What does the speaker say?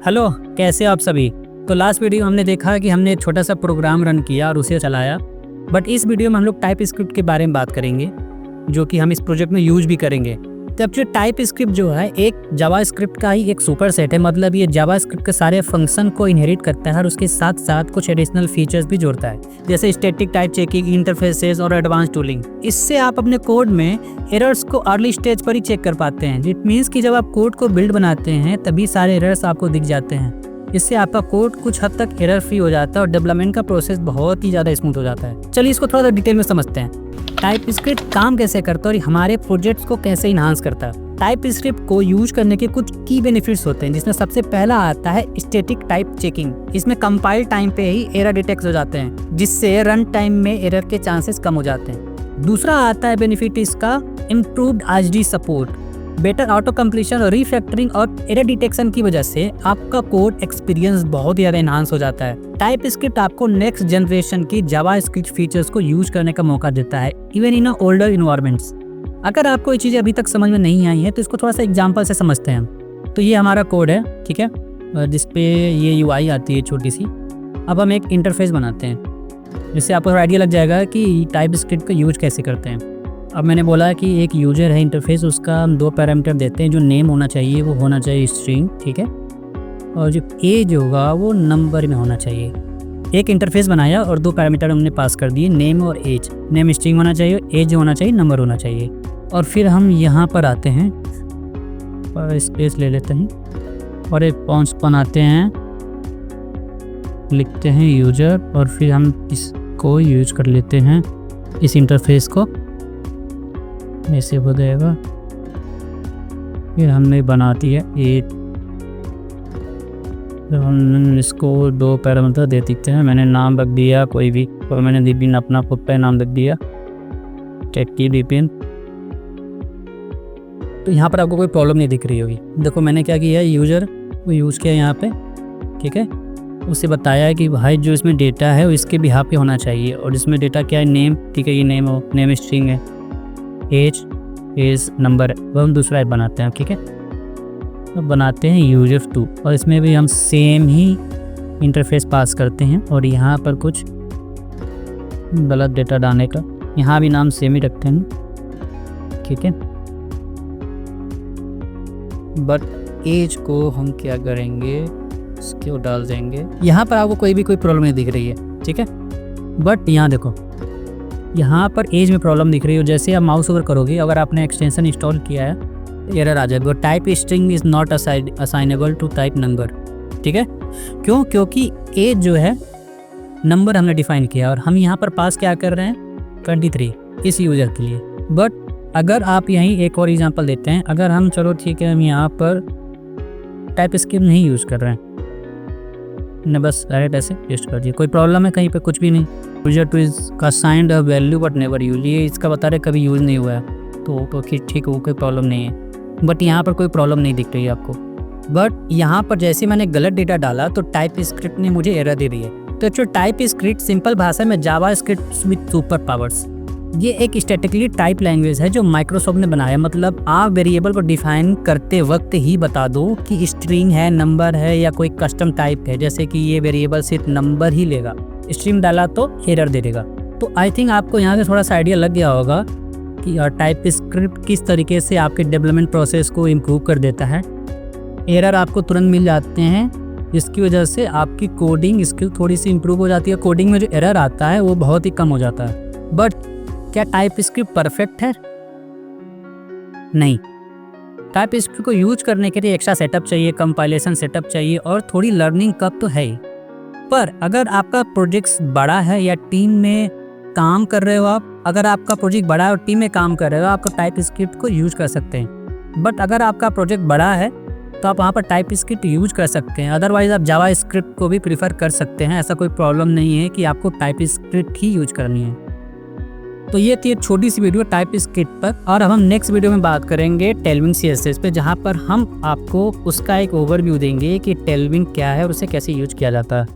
Hello, कैसे हो आप सभी। तो लास्ट वीडियो हमने देखा कि हमने एक छोटा सा प्रोग्राम रन किया और उसे चलाया। बट इस वीडियो में हम लोग टाइप स्क्रिप्ट के बारे में बात करेंगे, जो कि हम इस प्रोजेक्ट में यूज भी करेंगे। तो एक्चुअली टाइप स्क्रिप्ट जो है एक जावा स्क्रिप्ट का ही एक सुपर सेट है। मतलब ये जावा स्क्रिप्ट के सारे फंक्शन को इनहेरिट करता है और उसके साथ साथ कुछ एडिशनल फीचर्स भी जोड़ता है, जैसे स्टैटिक टाइप चेकिंग, इंटरफेसेस और एडवांस टूलिंग। इससे आप अपने कोड में एरर्स को अर्ली स्टेज पर ही चेक कर पाते हैं। इट मीन्स कि जब आप कोड को बिल्ड बनाते हैं तभी सारे एरर्स आपको दिख जाते हैं। इससे आपका कोड कुछ हद तक एरर फ्री हो जाता है और डेवलपमेंट का प्रोसेस बहुत ही ज़्यादा स्मूथ हो जाता है। चलिए इसको थोड़ा सा डिटेल में समझते हैं। टाइप स्क्रिप्ट काम कैसे करता है और हमारे प्रोजेक्ट्स को कैसे इन्हांस करता है। टाइप स्क्रिप्ट को यूज करने के कुछ की बेनिफिट्स होते हैं, जिसमें सबसे पहला आता है स्टैटिक टाइप चेकिंग। इसमें कंपाइल टाइम पे ही एरर डिटेक्ट हो जाते हैं, जिससे रन टाइम में एरर के चांसेस कम हो जाते हैं। दूसरा आता है बेनिफिट इसका improved HD support. Better auto completion और रिफैक्टरिंग और एरर डिटेक्शन की वजह से आपका कोड एक्सपीरियंस बहुत ज़्यादा एनहांस हो जाता है। टाइप स्क्रिप्ट आपको नेक्स्ट जनरेशन की जावा स्क्रिप्ट फीचर्स को यूज करने का मौका देता है, इवन इन ओल्डर इन्वायरमेंट्स। अगर आपको ये चीज़ें अभी तक समझ में नहीं आई है तो इसको थोड़ा सा एग्जाम्पल से समझते हैं हम। तो ये हमारा कोड है, ठीक है, जिसपे ये UI आती है छोटी सी। अब हम एक इंटरफेस बनाते हैं, जिससे आपको आइडिया लग जाएगा कि टाइप स्क्रिप्ट का यूज कैसे करते हैं। अब मैंने बोला कि एक यूजर है इंटरफेस, उसका हम 2 पैरामीटर देते हैं। जो नेम होना चाहिए वो होना चाहिए स्ट्रिंग, ठीक है, और जो एज होगा वो नंबर में होना चाहिए। एक इंटरफेस बनाया और 2 पैरामीटर हमने पास कर दिए, नेम और एज। नेम स्ट्रिंग होना चाहिए, एज होना चाहिए, नंबर होना चाहिए। और फिर हम यहाँ पर आते हैं और स्पेस ले लेते हैं और एक पॉइंट्स बनाते हैं, लिखते हैं यूजर, और फिर हम इसको यूज कर लेते हैं इस इंटरफेस को। ऐसे हो जाएगा। फिर हमने बना दिया एज, तो हम इसको 2 पैरामीटर दे देते हैं। मैंने नाम रख दिया कोई भी, और मैंने विपिन अपना खुद का नाम रख दिया, टेक्की विपिन। तो यहाँ पर आपको कोई प्रॉब्लम नहीं दिख रही होगी। देखो मैंने क्या किया, यूजर को यूज़ किया यहाँ पे, ठीक है। उससे बताया है कि भाई जो इसमें डेटा है वो इसके बिहाफ पे होना चाहिए, और इसमें डेटा क्या है, नेम, ठीक है, ये नेम हो, नेम स्ट्रिंग है, एज नंबर है। वो हम दूसरा ऐप बनाते हैं, ठीक है। तो बनाते हैं यूजर 2, और इसमें भी हम सेम ही इंटरफेस पास करते हैं, और यहाँ पर कुछ गलत डेटा डालने का, यहाँ भी नाम सेम ही रखते हैं, ठीक है। बट एज को हम क्या करेंगे, इसको डाल देंगे। यहाँ पर आपको कोई प्रॉब्लम नहीं दिख रही है, ठीक है। बट यहाँ देखो, यहाँ पर एज में प्रॉब्लम दिख रही हो। जैसे आप माउस ओवर करोगे, अगर आपने एक्सटेंशन इंस्टॉल किया है, एरर आ जाएगा, type string is not assignable to type number, ठीक है। क्यों? क्योंकि एज जो है नंबर हमने डिफाइन किया, और हम यहाँ पर पास क्या कर रहे हैं, 23 इस यूज़र के लिए। बट अगर आप यहीं एक और एग्जांपल देते हैं, अगर हम, चलो ठीक है, हम यहाँ पर टाइप स्क्रिप्ट नहीं यूज़ कर रहे हैं न, बस डायरेक्ट ऐसे पेस्ट कर दिए। कोई प्रॉब्लम है कहीं पे? कुछ भी नहीं। यूजर टू इज का signed a value but never use, ये इसका बता रहे कभी यूज़ नहीं हुआ है, तो ठीक हो, कोई प्रॉब्लम नहीं है। बट यहाँ पर कोई प्रॉब्लम नहीं दिख रही है आपको। बट यहाँ पर जैसे मैंने गलत डेटा डाला तो टाइप स्क्रिप्ट ने मुझे एरर दे दी है। तो एक्चुअली टाइप स्क्रिप्ट सिंपल भाषा में जावा स्क्रिप्ट विद सुपर पावर्स। ये एक स्टैटिकली टाइप लैंग्वेज है जो माइक्रोसॉफ्ट ने बनाया। मतलब आप वेरिएबल को डिफाइन करते वक्त ही बता दो कि स्ट्रिंग है, नंबर है, या कोई कस्टम टाइप है। जैसे कि ये वेरिएबल सिर्फ नंबर ही लेगा, स्ट्रिंग डाला तो एरर दे देगा। तो आई थिंक आपको यहाँ से थोड़ा सा आइडिया लग गया होगा कि टाइप स्क्रिप्ट किस तरीके से आपके डेवलपमेंट प्रोसेस को इम्प्रूव कर देता है। एरर आपको तुरंत मिल जाते हैं, जिसकी वजह से आपकी कोडिंग स्किल थोड़ी सी इम्प्रूव हो जाती है। कोडिंग में जो एरर आता है वो बहुत ही कम हो जाता है। बट क्या टाइप स्क्रिप्ट परफेक्ट है? नहीं। टाइप स्क्रिप्ट को यूज करने के लिए एक्स्ट्रा सेटअप चाहिए, कंपाइलेशन सेटअप चाहिए, और थोड़ी लर्निंग कर्व तो है ही। पर अगर आपका प्रोजेक्ट बड़ा है या टीम में काम कर रहे हो आप, अगर आपका प्रोजेक्ट बड़ा है और टीम में काम कर रहे हो, आप टाइप स्क्रिप्ट को यूज कर सकते हैं। बट अगर आपका प्रोजेक्ट बड़ा है तो आप वहाँ पर टाइप स्क्रिप्ट यूज कर सकते हैं। अदरवाइज आप जावा स्क्रिप्ट को भी प्रीफर कर सकते हैं। ऐसा कोई प्रॉब्लम नहीं है कि आपको टाइप स्क्रिप्ट ही यूज करनी है। तो ये थी एक छोटी सी वीडियो टाइप स्क्रिप्ट पर, और अब हम नेक्स्ट वीडियो में बात करेंगे टेलविंग CSS पे, जहाँ पर हम आपको उसका एक ओवरव्यू देंगे कि टेलविंग क्या है और उसे कैसे यूज किया जाता है।